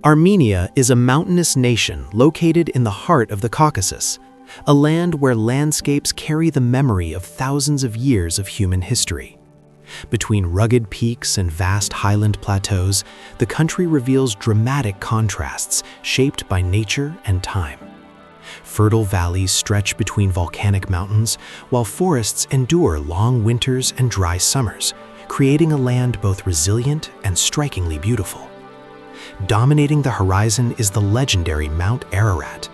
Armenia is a mountainous nation located in the heart of the Caucasus, a land where landscapes carry the memory of thousands of years of human history. Between rugged peaks and vast highland plateaus, the country reveals dramatic contrasts shaped by nature and time. Fertile valleys stretch between volcanic mountains, while forests endure long winters and dry summers, creating a land both resilient and strikingly beautiful. Dominating the horizon is the legendary Mount Ararat.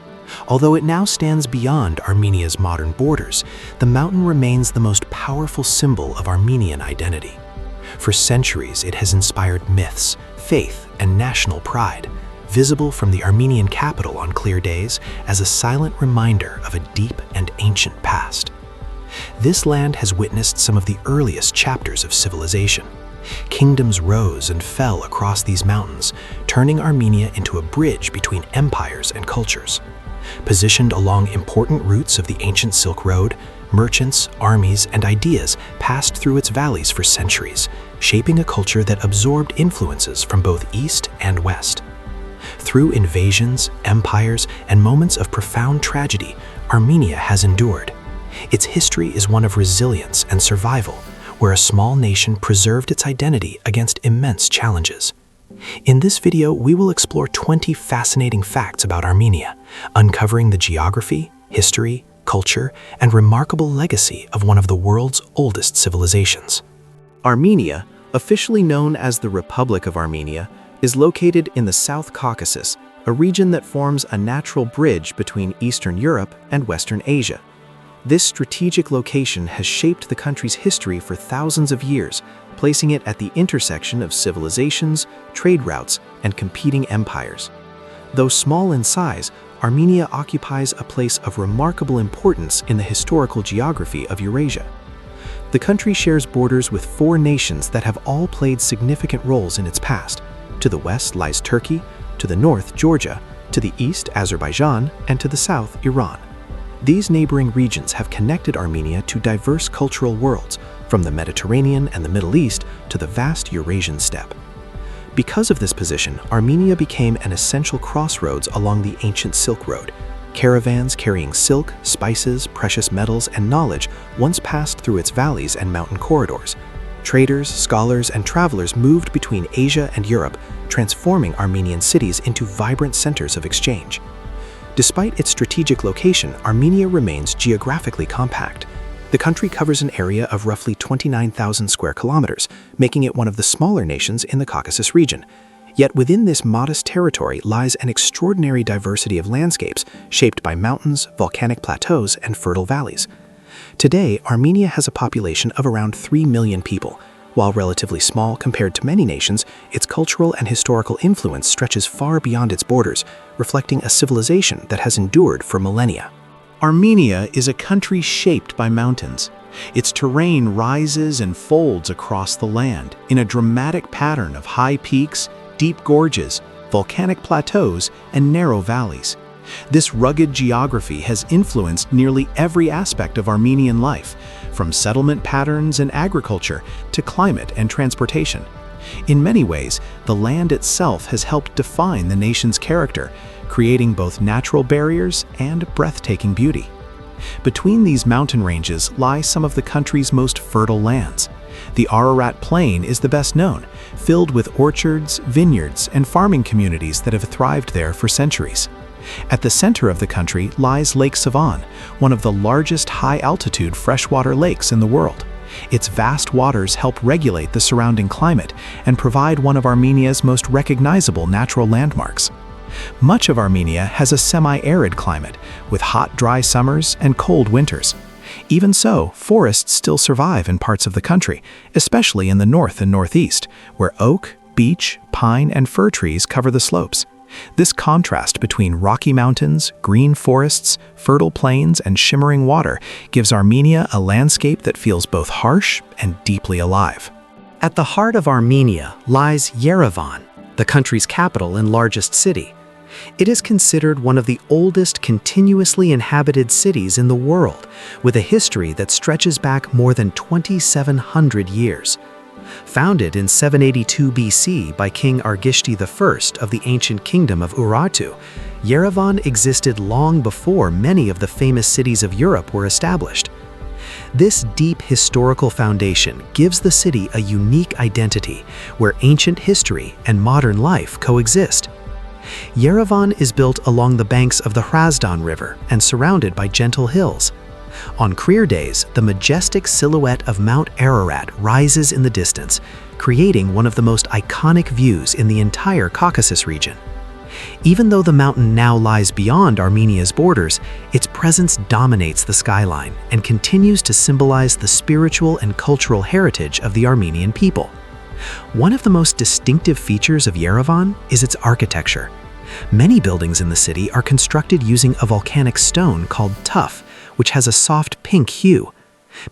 Although it now stands beyond Armenia's modern borders, the mountain remains the most powerful symbol of Armenian identity. For centuries, it has inspired myths, faith, and national pride, visible from the Armenian capital on clear days as a silent reminder of a deep and ancient past. This land has witnessed some of the earliest chapters of civilization. Kingdoms rose and fell across these mountains, turning Armenia into a bridge between empires and cultures. Positioned along important routes of the ancient Silk Road, merchants, armies, and ideas passed through its valleys for centuries, shaping a culture that absorbed influences from both East and West. Through invasions, empires, and moments of profound tragedy, Armenia has endured. Its history is one of resilience and survival, where a small nation preserved its identity against immense challenges. In this video, we will explore 20 fascinating facts about Armenia, uncovering the geography, history, culture, and remarkable legacy of one of the world's oldest civilizations. Armenia, officially known as the Republic of Armenia, is located in the South Caucasus, a region that forms a natural bridge between Eastern Europe and Western Asia. This strategic location has shaped the country's history for thousands of years, placing it at the intersection of civilizations, trade routes, and competing empires. Though small in size, Armenia occupies a place of remarkable importance in the historical geography of Eurasia. The country shares borders with 4 nations that have all played significant roles in its past. To the west lies Turkey, to the north Georgia, to the east Azerbaijan, and to the south Iran. These neighboring regions have connected Armenia to diverse cultural worlds, from the Mediterranean and the Middle East to the vast Eurasian steppe. Because of this position, Armenia became an essential crossroads along the ancient Silk Road. Caravans carrying silk, spices, precious metals, and knowledge once passed through its valleys and mountain corridors. Traders, scholars, and travelers moved between Asia and Europe, transforming Armenian cities into vibrant centers of exchange. Despite its strategic location, Armenia remains geographically compact. The country covers an area of roughly 29,000 square kilometers, making it one of the smaller nations in the Caucasus region. Yet within this modest territory lies an extraordinary diversity of landscapes shaped by mountains, volcanic plateaus, and fertile valleys. Today, Armenia has a population of around 3 million people. While relatively small compared to many nations, its cultural and historical influence stretches far beyond its borders, reflecting a civilization that has endured for millennia. Armenia is a country shaped by mountains. Its terrain rises and folds across the land in a dramatic pattern of high peaks, deep gorges, volcanic plateaus, and narrow valleys. This rugged geography has influenced nearly every aspect of Armenian life, from settlement patterns and agriculture to climate and transportation. In many ways, the land itself has helped define the nation's character, creating both natural barriers and breathtaking beauty. Between these mountain ranges lie some of the country's most fertile lands. The Ararat Plain is the best known, filled with orchards, vineyards, and farming communities that have thrived there for centuries. At the center of the country lies Lake Sevan, one of the largest high-altitude freshwater lakes in the world. Its vast waters help regulate the surrounding climate and provide one of Armenia's most recognizable natural landmarks. Much of Armenia has a semi-arid climate, with hot, dry summers and cold winters. Even so, forests still survive in parts of the country, especially in the north and northeast, where oak, beech, pine, and fir trees cover the slopes. This contrast between rocky mountains, green forests, fertile plains, and shimmering water gives Armenia a landscape that feels both harsh and deeply alive. At the heart of Armenia lies Yerevan, the country's capital and largest city. It is considered one of the oldest continuously inhabited cities in the world, with a history that stretches back more than 2,700 years. Founded in 782 BC by King Argishti I of the ancient kingdom of Urartu, Yerevan existed long before many of the famous cities of Europe were established. This deep historical foundation gives the city a unique identity where ancient history and modern life coexist. Yerevan is built along the banks of the Hrazdan River and surrounded by gentle hills. On clear days, the majestic silhouette of Mount Ararat rises in the distance, creating one of the most iconic views in the entire Caucasus region. Even though the mountain now lies beyond Armenia's borders, its presence dominates the skyline and continues to symbolize the spiritual and cultural heritage of the Armenian people. One of the most distinctive features of Yerevan is its architecture. Many buildings in the city are constructed using a volcanic stone called tuff, which has a soft pink hue.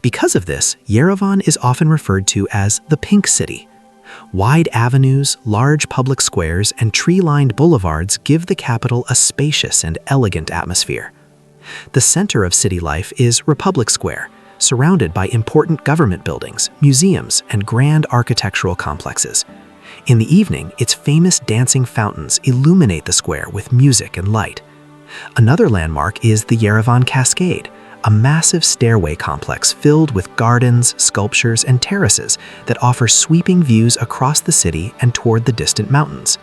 Because of this, Yerevan is often referred to as the Pink City. Wide avenues, large public squares, and tree-lined boulevards give the capital a spacious and elegant atmosphere. The center of city life is Republic Square, surrounded by important government buildings, museums, and grand architectural complexes. In the evening, its famous dancing fountains illuminate the square with music and light. Another landmark is the Yerevan Cascade, a massive stairway complex filled with gardens, sculptures, and terraces that offer sweeping views across the city and toward the distant mountains.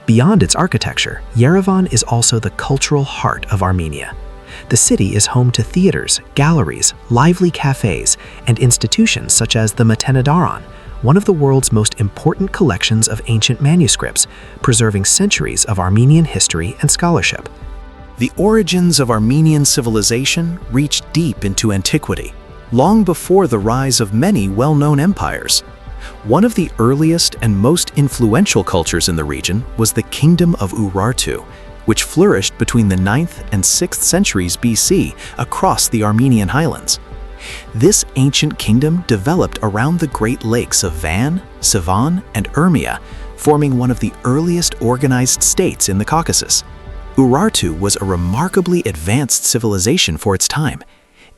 Beyond its architecture, Yerevan is also the cultural heart of Armenia. The city is home to theaters, galleries, lively cafes, and institutions such as the Matenadaran, one of the world's most important collections of ancient manuscripts, preserving centuries of Armenian history and scholarship. The origins of Armenian civilization reached deep into antiquity, long before the rise of many well-known empires. One of the earliest and most influential cultures in the region was the Kingdom of Urartu, which flourished between the 9th and 6th centuries BC across the Armenian highlands. This ancient kingdom developed around the Great Lakes of Van, Sevan, and Urmia, forming one of the earliest organized states in the Caucasus. Urartu was a remarkably advanced civilization for its time.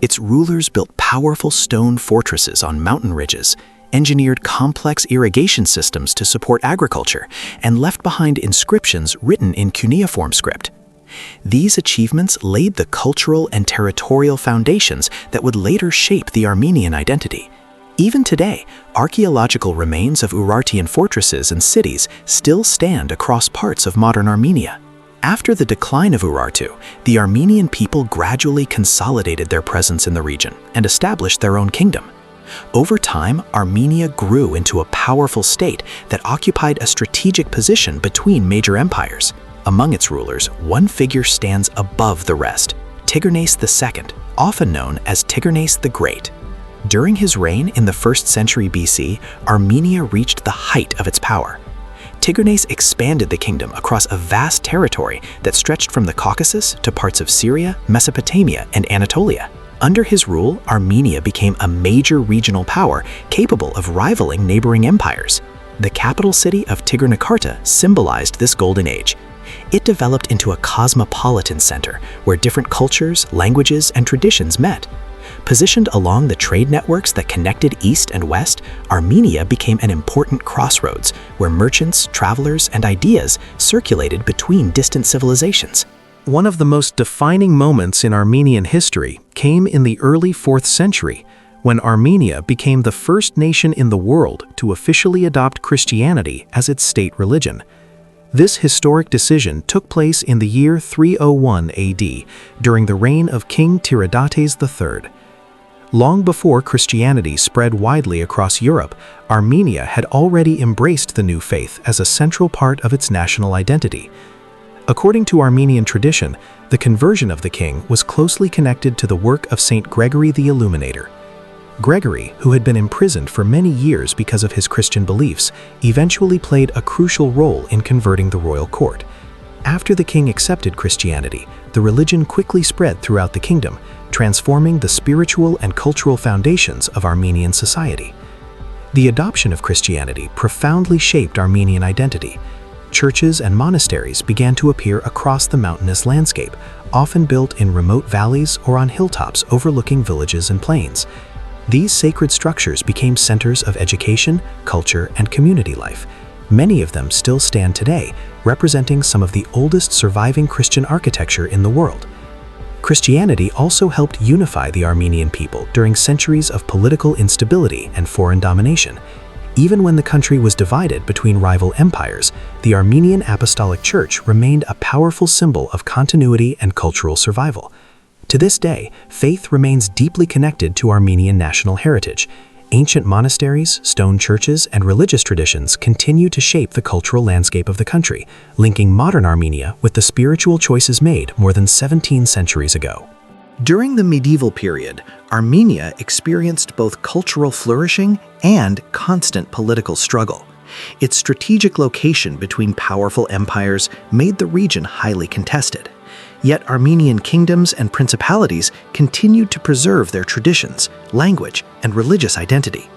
Its rulers built powerful stone fortresses on mountain ridges, engineered complex irrigation systems to support agriculture, and left behind inscriptions written in cuneiform script. These achievements laid the cultural and territorial foundations that would later shape the Armenian identity. Even today, archaeological remains of Urartian fortresses and cities still stand across parts of modern Armenia. After the decline of Urartu, the Armenian people gradually consolidated their presence in the region and established their own kingdom. Over time, Armenia grew into a powerful state that occupied a strategic position between major empires. Among its rulers, one figure stands above the rest, Tigranes II, often known as Tigranes the Great. During his reign in the 1st century BC, Armenia reached the height of its power. Tigranes expanded the kingdom across a vast territory that stretched from the Caucasus to parts of Syria, Mesopotamia, and Anatolia. Under his rule, Armenia became a major regional power capable of rivaling neighboring empires. The capital city of Tigranakharta symbolized this golden age. It developed into a cosmopolitan center where different cultures, languages, and traditions met. Positioned along the trade networks that connected East and West, Armenia became an important crossroads where merchants, travelers, and ideas circulated between distant civilizations. One of the most defining moments in Armenian history came in the early 4th century, when Armenia became the first nation in the world to officially adopt Christianity as its state religion. This historic decision took place in the year 301 AD, during the reign of King Tiridates III. Long before Christianity spread widely across Europe, Armenia had already embraced the new faith as a central part of its national identity. According to Armenian tradition, the conversion of the king was closely connected to the work of Saint Gregory the Illuminator. Gregory, who had been imprisoned for many years because of his Christian beliefs, eventually played a crucial role in converting the royal court. After the king accepted Christianity, the religion quickly spread throughout the kingdom, transforming the spiritual and cultural foundations of Armenian society. The adoption of Christianity profoundly shaped Armenian identity. Churches and monasteries began to appear across the mountainous landscape, often built in remote valleys or on hilltops overlooking villages and plains. These sacred structures became centers of education, culture, and community life. Many of them still stand today, representing some of the oldest surviving Christian architecture in the world. Christianity also helped unify the Armenian people during centuries of political instability and foreign domination. Even when the country was divided between rival empires, the Armenian Apostolic Church remained a powerful symbol of continuity and cultural survival. To this day, faith remains deeply connected to Armenian national heritage. Ancient monasteries, stone churches, and religious traditions continue to shape the cultural landscape of the country, linking modern Armenia with the spiritual choices made more than 17 centuries ago. During the medieval period, Armenia experienced both cultural flourishing and constant political struggle. Its strategic location between powerful empires made the region highly contested. Yet Armenian kingdoms and principalities continued to preserve their traditions, language, and religious identity.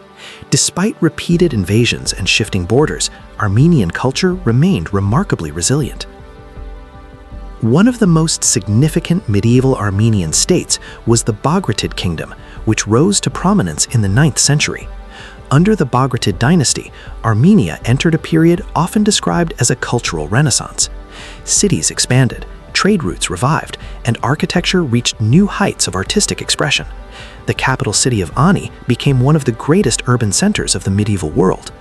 Despite repeated invasions and shifting borders, Armenian culture remained remarkably resilient. One of the most significant medieval Armenian states was the Bagratid Kingdom, which rose to prominence in the 9th century. Under the Bagratid dynasty, Armenia entered a period often described as a cultural renaissance. Cities expanded, trade routes revived, and architecture reached new heights of artistic expression. The capital city of Ani became one of the greatest urban centers of the medieval world.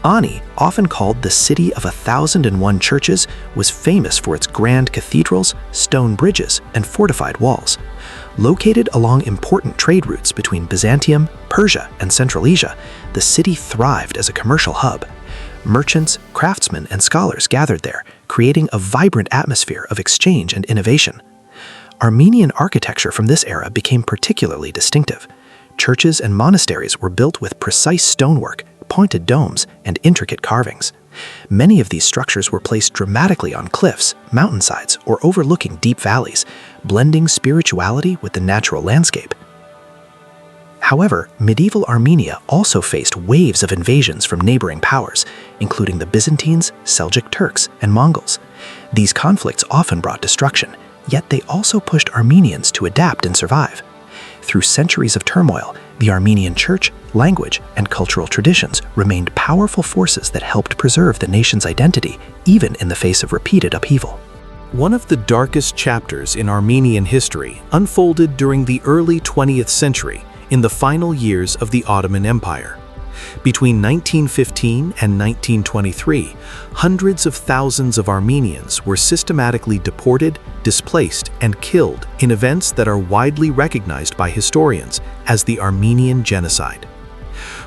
Ani, often called the City of 1,001 Churches, was famous for its grand cathedrals, stone bridges, and fortified walls. Located along important trade routes between Byzantium, Persia, and Central Asia, the city thrived as a commercial hub. Merchants, craftsmen, and scholars gathered there, creating a vibrant atmosphere of exchange and innovation. Armenian architecture from this era became particularly distinctive. Churches and monasteries were built with precise stonework, pointed domes, and intricate carvings. Many of these structures were placed dramatically on cliffs, mountainsides, or overlooking deep valleys, blending spirituality with the natural landscape. However, medieval Armenia also faced waves of invasions from neighboring powers, including the Byzantines, Seljuk Turks, and Mongols. These conflicts often brought destruction, yet they also pushed Armenians to adapt and survive. Through centuries of turmoil, the Armenian church, language, and cultural traditions remained powerful forces that helped preserve the nation's identity, even in the face of repeated upheaval. One of the darkest chapters in Armenian history unfolded during the early 20th century, in the final years of the Ottoman Empire. Between 1915 and 1923, hundreds of thousands of Armenians were systematically deported, displaced, and killed in events that are widely recognized by historians as the Armenian Genocide.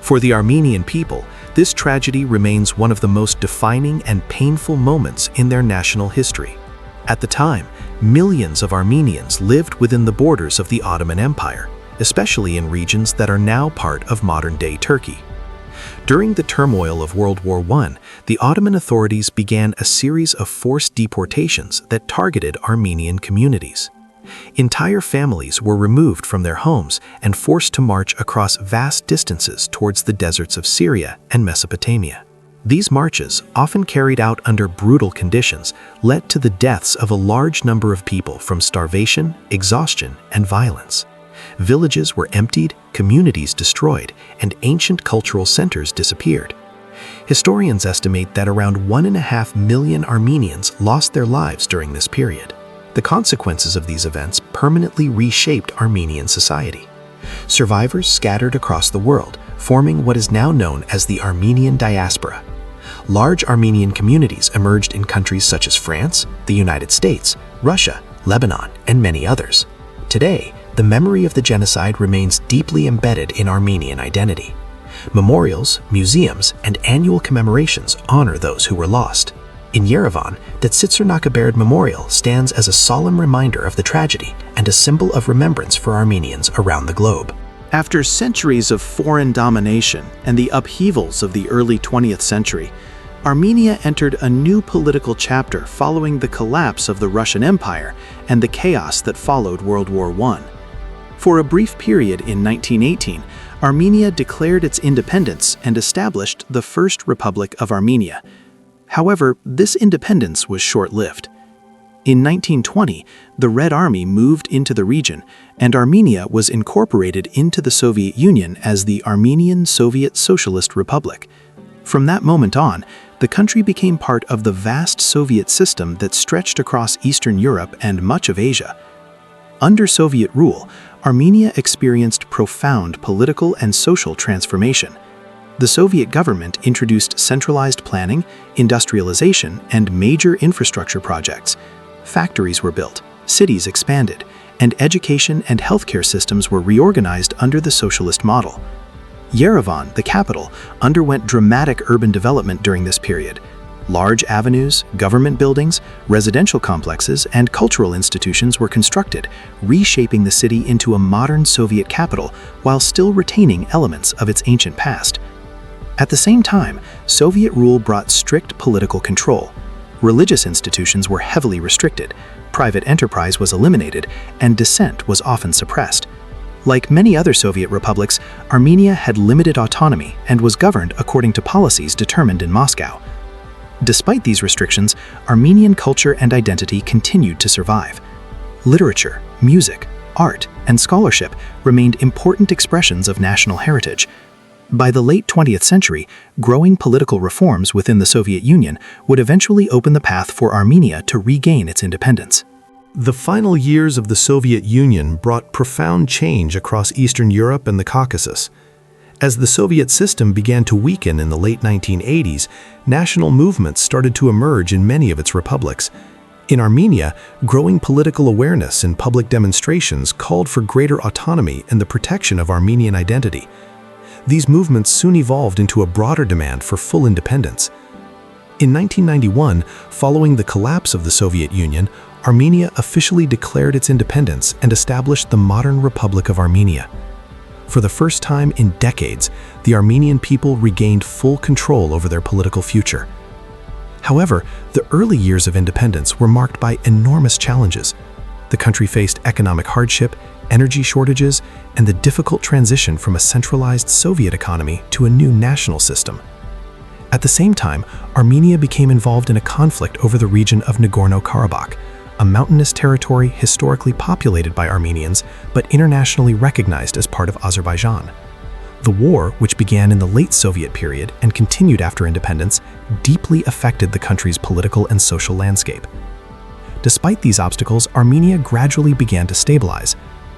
For the Armenian people, this tragedy remains one of the most defining and painful moments in their national history. At the time, millions of Armenians lived within the borders of the Ottoman Empire, especially in regions that are now part of modern-day Turkey. During the turmoil of World War I, the Ottoman authorities began a series of forced deportations that targeted Armenian communities. Entire families were removed from their homes and forced to march across vast distances towards the deserts of Syria and Mesopotamia. These marches, often carried out under brutal conditions, led to the deaths of a large number of people from starvation, exhaustion, and violence. Villages were emptied, communities destroyed, and ancient cultural centers disappeared. Historians estimate that around 1.5 million Armenians lost their lives during this period. The consequences of these events permanently reshaped Armenian society. Survivors scattered across the world, forming what is now known as the Armenian Diaspora. Large Armenian communities emerged in countries such as France, the United States, Russia, Lebanon, and many others. Today, the memory of the genocide remains deeply embedded in Armenian identity. Memorials, museums, and annual commemorations honor those who were lost. In Yerevan, the Tsitsernakaberd Memorial stands as a solemn reminder of the tragedy and a symbol of remembrance for Armenians around the globe. After centuries of foreign domination and the upheavals of the early 20th century, Armenia entered a new political chapter following the collapse of the Russian Empire and the chaos that followed World War I. For a brief period in 1918, Armenia declared its independence and established the First Republic of Armenia. However, this independence was short-lived. In 1920, the Red Army moved into the region, and Armenia was incorporated into the Soviet Union as the Armenian Soviet Socialist Republic. From that moment on, the country became part of the vast Soviet system that stretched across Eastern Europe and much of Asia. Under Soviet rule, Armenia experienced profound political and social transformation. The Soviet government introduced centralized planning, industrialization, and major infrastructure projects. Factories were built, cities expanded, and education and healthcare systems were reorganized under the socialist model. Yerevan, the capital, underwent dramatic urban development during this period. Large avenues, government buildings, residential complexes, and cultural institutions were constructed, reshaping the city into a modern Soviet capital while still retaining elements of its ancient past. At the same time, Soviet rule brought strict political control. Religious institutions were heavily restricted, private enterprise was eliminated, and dissent was often suppressed. Like many other Soviet republics, Armenia had limited autonomy and was governed according to policies determined in Moscow. Despite these restrictions, Armenian culture and identity continued to survive. Literature, music, art, and scholarship remained important expressions of national heritage. By the late 20th century, growing political reforms within the Soviet Union would eventually open the path for Armenia to regain its independence. The final years of the Soviet Union brought profound change across Eastern Europe and the Caucasus. As the Soviet system began to weaken in the late 1980s, national movements started to emerge in many of its republics. In Armenia, growing political awareness and public demonstrations called for greater autonomy and the protection of Armenian identity. These movements soon evolved into a broader demand for full independence. In 1991, following the collapse of the Soviet Union, Armenia officially declared its independence and established the modern Republic of Armenia. For the first time in decades, the Armenian people regained full control over their political future. However, the early years of independence were marked by enormous challenges. The country faced economic hardship, energy shortages, and the difficult transition from a centralized Soviet economy to a new national system. At the same time, Armenia became involved in a conflict over the region of Nagorno-Karabakh, a mountainous territory historically populated by Armenians but internationally recognized as part of Azerbaijan. The war, which began in the late Soviet period and continued after independence, deeply affected the country's political and social landscape. Despite these obstacles, Armenia gradually began to stabilize.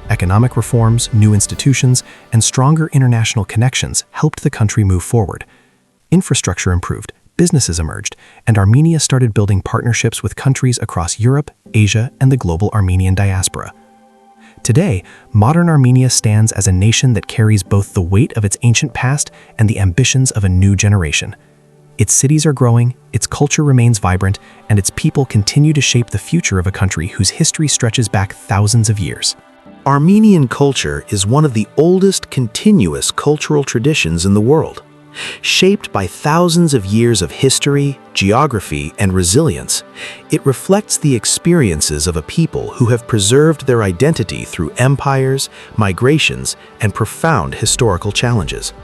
Economic reforms, new institutions, and stronger international connections helped the country move forward. Infrastructure improved, businesses emerged, and Armenia started building partnerships with countries across Europe, Asia, and the global Armenian diaspora. Today, modern Armenia stands as a nation that carries both the weight of its ancient past and the ambitions of a new generation. Its cities are growing, its culture remains vibrant, and its people continue to shape the future of a country whose history stretches back thousands of years. Armenian culture is one of the oldest continuous cultural traditions in the world. Shaped by thousands of years of history, geography, and resilience, it reflects the experiences of a people who have preserved their identity through empires, migrations, and profound historical challenges.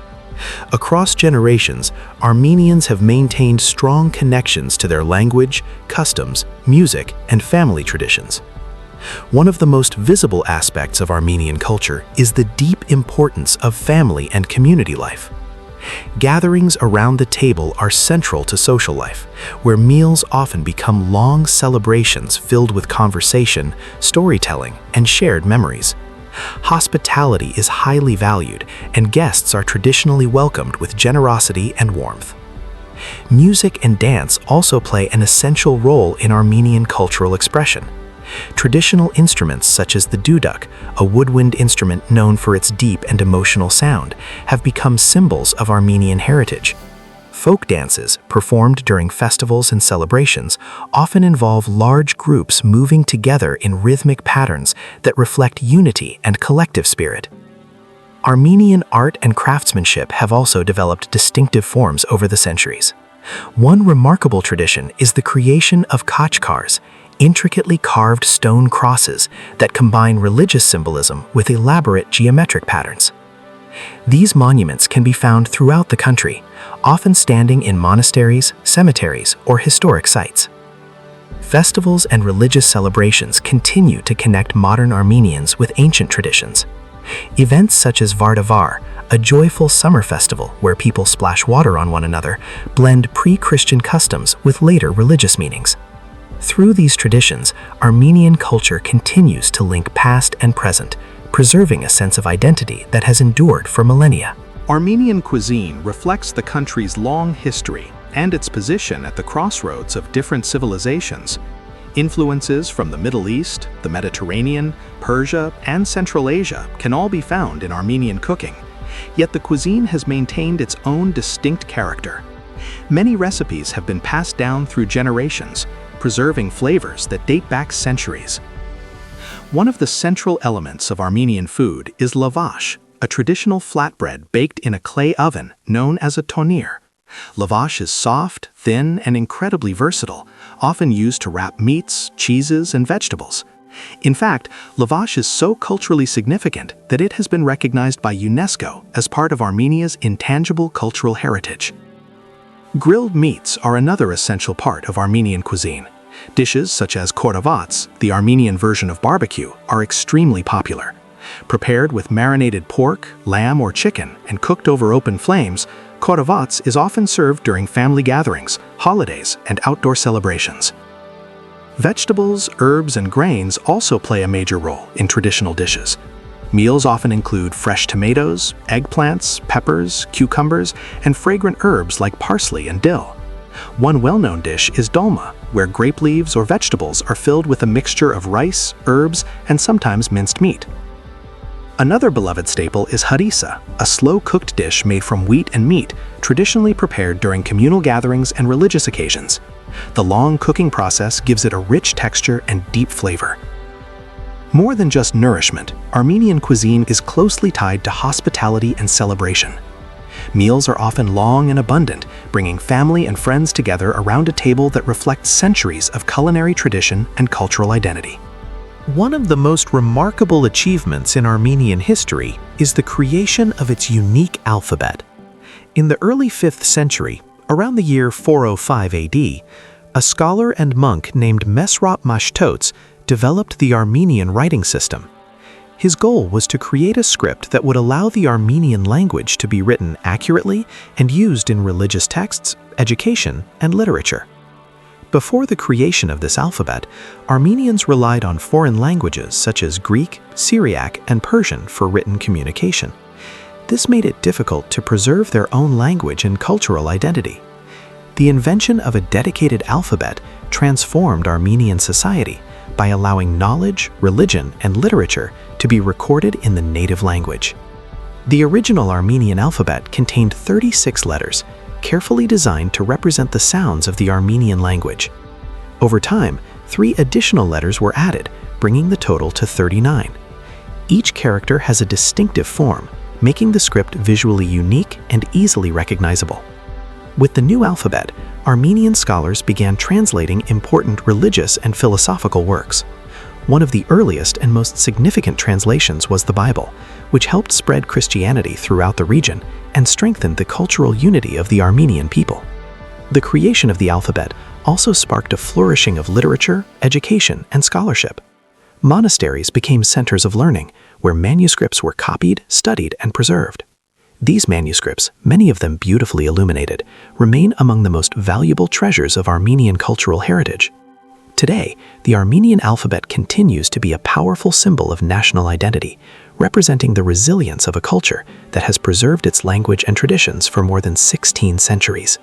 Across generations, Armenians have maintained strong connections to their language, customs, music, and family traditions. One of the most visible aspects of Armenian culture is the deep importance of family and community life. Gatherings around the table are central to social life, where meals often become long celebrations filled with conversation, storytelling, and shared memories. Hospitality is highly valued, and guests are traditionally welcomed with generosity and warmth. Music and dance also play an essential role in Armenian cultural expression. Traditional instruments such as the duduk, a woodwind instrument known for its deep and emotional sound, have become symbols of Armenian heritage. Folk dances, performed during festivals and celebrations, often involve large groups moving together in rhythmic patterns that reflect unity and collective spirit. Armenian art and craftsmanship have also developed distinctive forms over the centuries. One remarkable tradition is the creation of khachkars, intricately carved stone crosses that combine religious symbolism with elaborate geometric patterns. These monuments can be found throughout the country, often standing in monasteries, cemeteries, or historic sites. Festivals and religious celebrations continue to connect modern Armenians with ancient traditions. Events such as Vardavar, a joyful summer festival where people splash water on one another, blend pre-Christian customs with later religious meanings. Through these traditions, Armenian culture continues to link past and present, preserving a sense of identity that has endured for millennia. Armenian cuisine reflects the country's long history and its position at the crossroads of different civilizations. Influences from the Middle East, the Mediterranean, Persia, and Central Asia can all be found in Armenian cooking, yet the cuisine has maintained its own distinct character. Many recipes have been passed down through generations, preserving flavors that date back centuries. One of the central elements of Armenian food is lavash, a traditional flatbread baked in a clay oven known as a tonir. Lavash is soft, thin, and incredibly versatile, often used to wrap meats, cheeses, and vegetables. In fact, lavash is so culturally significant that it has been recognized by UNESCO as part of Armenia's intangible cultural heritage. Grilled meats are another essential part of Armenian cuisine. Dishes such as koravats, the Armenian version of barbecue, are extremely popular. Prepared with marinated pork, lamb, or chicken and cooked over open flames, koravats is often served during family gatherings, holidays, and outdoor celebrations. Vegetables, herbs, and grains also play a major role in traditional dishes. Meals often include fresh tomatoes, eggplants, peppers, cucumbers, and fragrant herbs like parsley and dill. One well-known dish is dolma, where grape leaves or vegetables are filled with a mixture of rice, herbs, and sometimes minced meat. Another beloved staple is harissa, a slow-cooked dish made from wheat and meat, traditionally prepared during communal gatherings and religious occasions. The long cooking process gives it a rich texture and deep flavor. More than just nourishment, Armenian cuisine is closely tied to hospitality and celebration. Meals are often long and abundant, bringing family and friends together around a table that reflects centuries of culinary tradition and cultural identity. One of the most remarkable achievements in Armenian history is the creation of its unique alphabet. In the early 5th century, around the year 405 AD, a scholar and monk named Mesrop Mashtots developed the Armenian writing system. His goal was to create a script that would allow the Armenian language to be written accurately and used in religious texts, education, and literature. Before the creation of this alphabet, Armenians relied on foreign languages such as Greek, Syriac, and Persian for written communication. This made it difficult to preserve their own language and cultural identity. The invention of a dedicated alphabet transformed Armenian society by allowing knowledge, religion, and literature to be recorded in the native language. The original Armenian alphabet contained 36 letters, carefully designed to represent the sounds of the Armenian language. Over time, 3 additional letters were added, bringing the total to 39. Each character has a distinctive form, making the script visually unique and easily recognizable. With the new alphabet, Armenian scholars began translating important religious and philosophical works. One of the earliest and most significant translations was the Bible, which helped spread Christianity throughout the region and strengthened the cultural unity of the Armenian people. The creation of the alphabet also sparked a flourishing of literature, education, and scholarship. Monasteries became centers of learning, where manuscripts were copied, studied, and preserved. These manuscripts, many of them beautifully illuminated, remain among the most valuable treasures of Armenian cultural heritage. Today, the Armenian alphabet continues to be a powerful symbol of national identity, representing the resilience of a culture that has preserved its language and traditions for more than 16 centuries.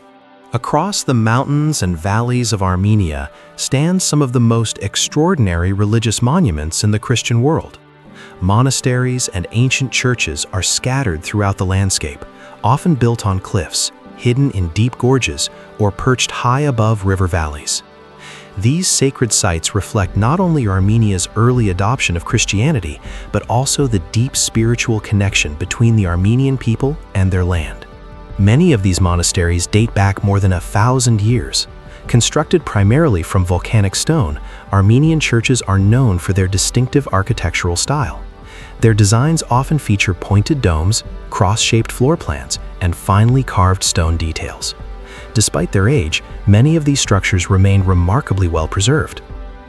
Across the mountains and valleys of Armenia stand some of the most extraordinary religious monuments in the Christian world. Monasteries and ancient churches are scattered throughout the landscape, often built on cliffs, hidden in deep gorges, or perched high above river valleys. These sacred sites reflect not only Armenia's early adoption of Christianity, but also the deep spiritual connection between the Armenian people and their land. Many of these monasteries date back more than 1,000 years. Constructed primarily from volcanic stone, Armenian churches are known for their distinctive architectural style. Their designs often feature pointed domes, cross-shaped floor plans, and finely carved stone details. Despite their age, many of these structures remain remarkably well preserved.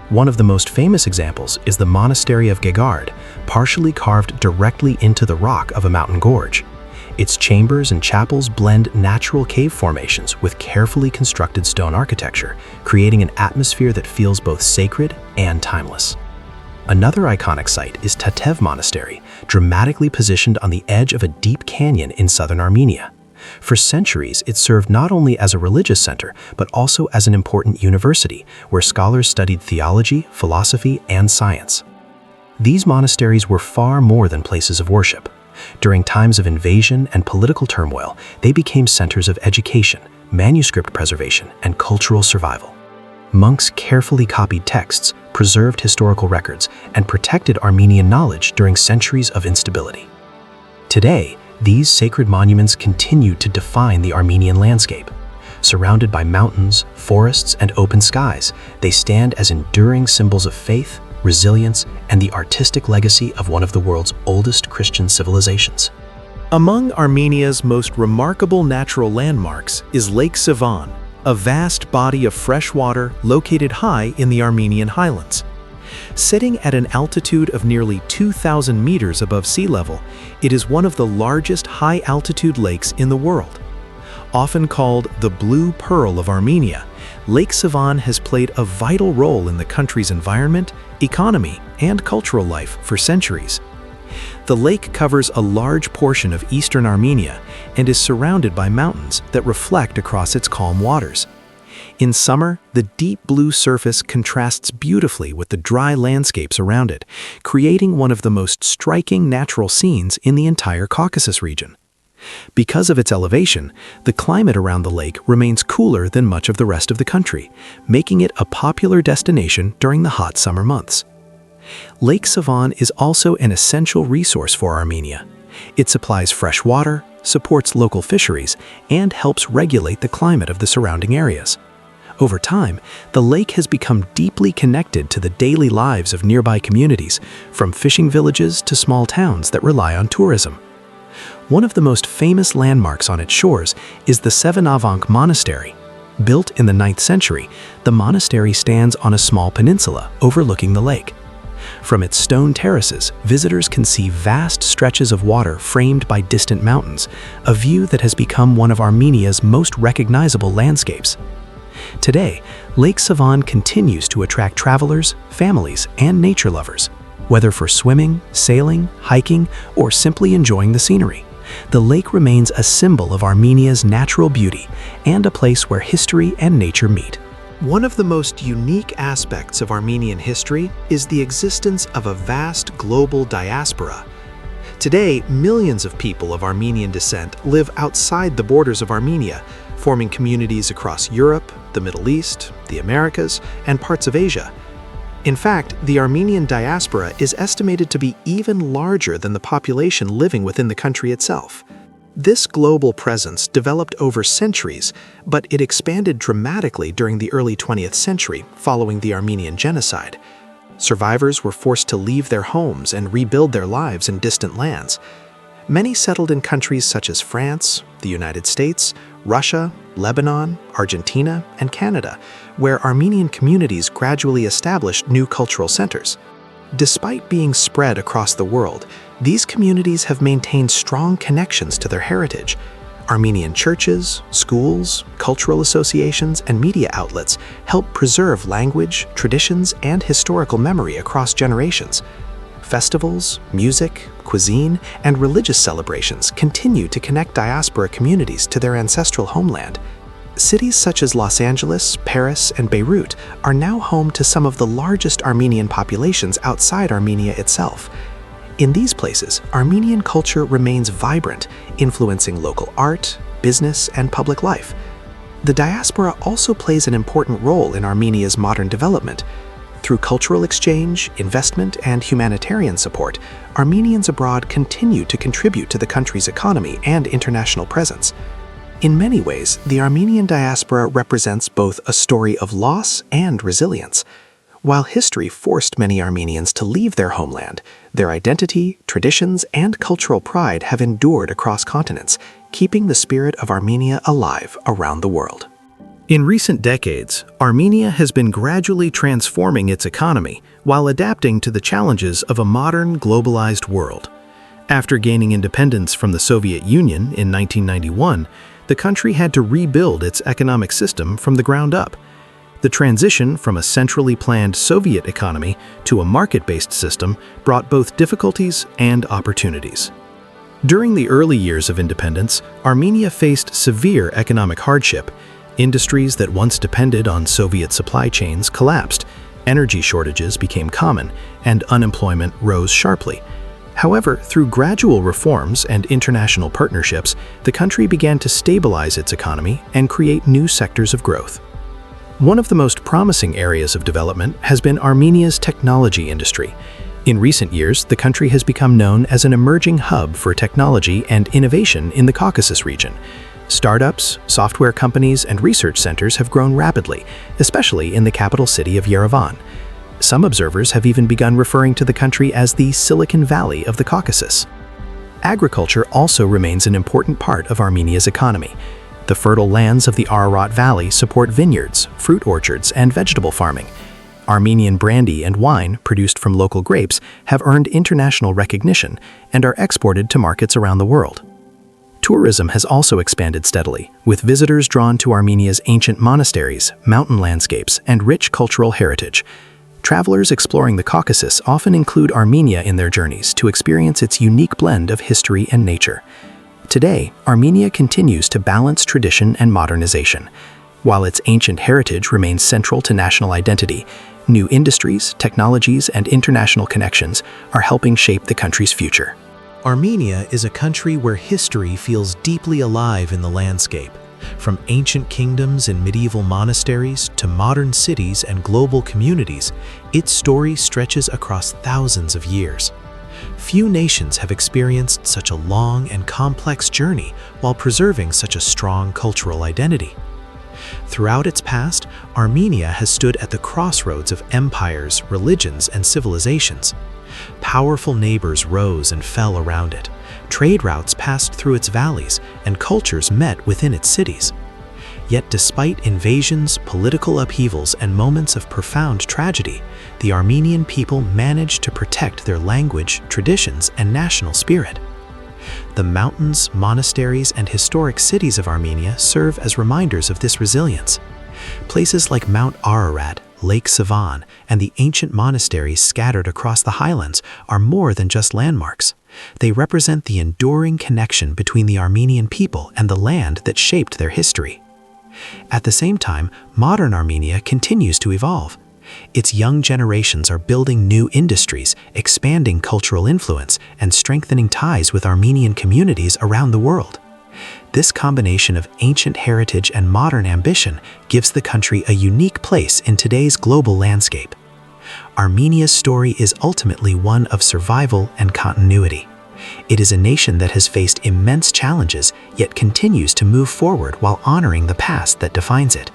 One of the most famous examples is the Monastery of Gegard, partially carved directly into the rock of a mountain gorge. Its chambers and chapels blend natural cave formations with carefully constructed stone architecture, creating an atmosphere that feels both sacred and timeless. Another iconic site is Tatev Monastery, dramatically positioned on the edge of a deep canyon in southern Armenia. For centuries, it served not only as a religious center, but also as an important university where scholars studied theology, philosophy, and science. These monasteries were far more than places of worship. During times of invasion and political turmoil, they became centers of education, manuscript preservation, and cultural survival. Monks carefully copied texts, preserved historical records, and protected Armenian knowledge during centuries of instability. Today, these sacred monuments continue to define the Armenian landscape. Surrounded by mountains, forests, and open skies, they stand as enduring symbols of faith, resilience, and the artistic legacy of one of the world's oldest Christian civilizations. Among Armenia's most remarkable natural landmarks is Lake Sevan, a vast body of fresh water located high in the Armenian highlands. Sitting at an altitude of nearly 2,000 meters above sea level, it is one of the largest high-altitude lakes in the world. Often called the Blue Pearl of Armenia, Lake Sevan has played a vital role in the country's environment, economy, and cultural life for centuries. The lake covers a large portion of eastern Armenia and is surrounded by mountains that reflect across its calm waters. In summer, the deep blue surface contrasts beautifully with the dry landscapes around it, creating one of the most striking natural scenes in the entire Caucasus region. Because of its elevation, the climate around the lake remains cooler than much of the rest of the country, making it a popular destination during the hot summer months. Lake Sevan is also an essential resource for Armenia. It supplies fresh water, supports local fisheries, and helps regulate the climate of the surrounding areas. Over time, the lake has become deeply connected to the daily lives of nearby communities, from fishing villages to small towns that rely on tourism. One of the most famous landmarks on its shores is the Sevan Monastery. Built in the 9th century, the monastery stands on a small peninsula overlooking the lake. From its stone terraces, visitors can see vast stretches of water framed by distant mountains, a view that has become one of Armenia's most recognizable landscapes. Today, Lake Sevan continues to attract travelers, families, and nature lovers. Whether for swimming, sailing, hiking, or simply enjoying the scenery, the lake remains a symbol of Armenia's natural beauty and a place where history and nature meet. One of the most unique aspects of Armenian history is the existence of a vast global diaspora. Today, millions of people of Armenian descent live outside the borders of Armenia, forming communities across Europe, the Middle East, the Americas, and parts of Asia. In fact, the Armenian diaspora is estimated to be even larger than the population living within the country itself. This global presence developed over centuries, but it expanded dramatically during the early 20th century following the Armenian Genocide. Survivors were forced to leave their homes and rebuild their lives in distant lands. Many settled in countries such as France, the United States, Russia, Lebanon, Argentina, and Canada, where Armenian communities gradually established new cultural centers. Despite being spread across the world, these communities have maintained strong connections to their heritage. Armenian churches, schools, cultural associations, and media outlets help preserve language, traditions, and historical memory across generations. Festivals, music, cuisine, and religious celebrations continue to connect diaspora communities to their ancestral homeland. Cities such as Los Angeles, Paris, and Beirut are now home to some of the largest Armenian populations outside Armenia itself. In these places, Armenian culture remains vibrant, influencing local art, business, and public life. The diaspora also plays an important role in Armenia's modern development. Through cultural exchange, investment, and humanitarian support, Armenians abroad continue to contribute to the country's economy and international presence. In many ways, the Armenian diaspora represents both a story of loss and resilience. While history forced many Armenians to leave their homeland, their identity, traditions, and cultural pride have endured across continents, keeping the spirit of Armenia alive around the world. In recent decades, Armenia has been gradually transforming its economy while adapting to the challenges of a modern, globalized world. After gaining independence from the Soviet Union in 1991, the country had to rebuild its economic system from the ground up. The transition from a centrally planned Soviet economy to a market-based system brought both difficulties and opportunities. During the early years of independence, Armenia faced severe economic hardship. Industries that once depended on Soviet supply chains collapsed, energy shortages became common, and unemployment rose sharply. However, through gradual reforms and international partnerships, the country began to stabilize its economy and create new sectors of growth. One of the most promising areas of development has been Armenia's technology industry. In recent years, the country has become known as an emerging hub for technology and innovation in the Caucasus region. Startups, software companies, and research centers have grown rapidly, especially in the capital city of Yerevan. Some observers have even begun referring to the country as the Silicon Valley of the Caucasus. Agriculture also remains an important part of Armenia's economy. The fertile lands of the Ararat Valley support vineyards, fruit orchards, and vegetable farming. Armenian brandy and wine, produced from local grapes, have earned international recognition and are exported to markets around the world. Tourism has also expanded steadily, with visitors drawn to Armenia's ancient monasteries, mountain landscapes, and rich cultural heritage. Travelers exploring the Caucasus often include Armenia in their journeys to experience its unique blend of history and nature. Today, Armenia continues to balance tradition and modernization. While its ancient heritage remains central to national identity, new industries, technologies, and international connections are helping shape the country's future. Armenia is a country where history feels deeply alive in the landscape. From ancient kingdoms and medieval monasteries to modern cities and global communities, its story stretches across thousands of years. Few nations have experienced such a long and complex journey while preserving such a strong cultural identity. Throughout its past, Armenia has stood at the crossroads of empires, religions, and civilizations. Powerful neighbors rose and fell around it. Trade routes passed through its valleys, and cultures met within its cities. Yet despite invasions, political upheavals, and moments of profound tragedy, the Armenian people managed to protect their language, traditions, and national spirit. The mountains, monasteries, and historic cities of Armenia serve as reminders of this resilience. Places like Mount Ararat, Lake Sevan, and the ancient monasteries scattered across the highlands are more than just landmarks. They represent the enduring connection between the Armenian people and the land that shaped their history. At the same time, modern Armenia continues to evolve. Its young generations are building new industries, expanding cultural influence, and strengthening ties with Armenian communities around the world. This combination of ancient heritage and modern ambition gives the country a unique place in today's global landscape. Armenia's story is ultimately one of survival and continuity. It is a nation that has faced immense challenges, yet continues to move forward while honoring the past that defines it.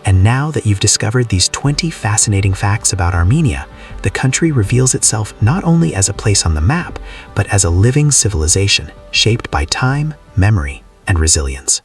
And now that you've discovered these 20 fascinating facts about Armenia, the country reveals itself not only as a place on the map, but as a living civilization shaped by time, memory, and resilience.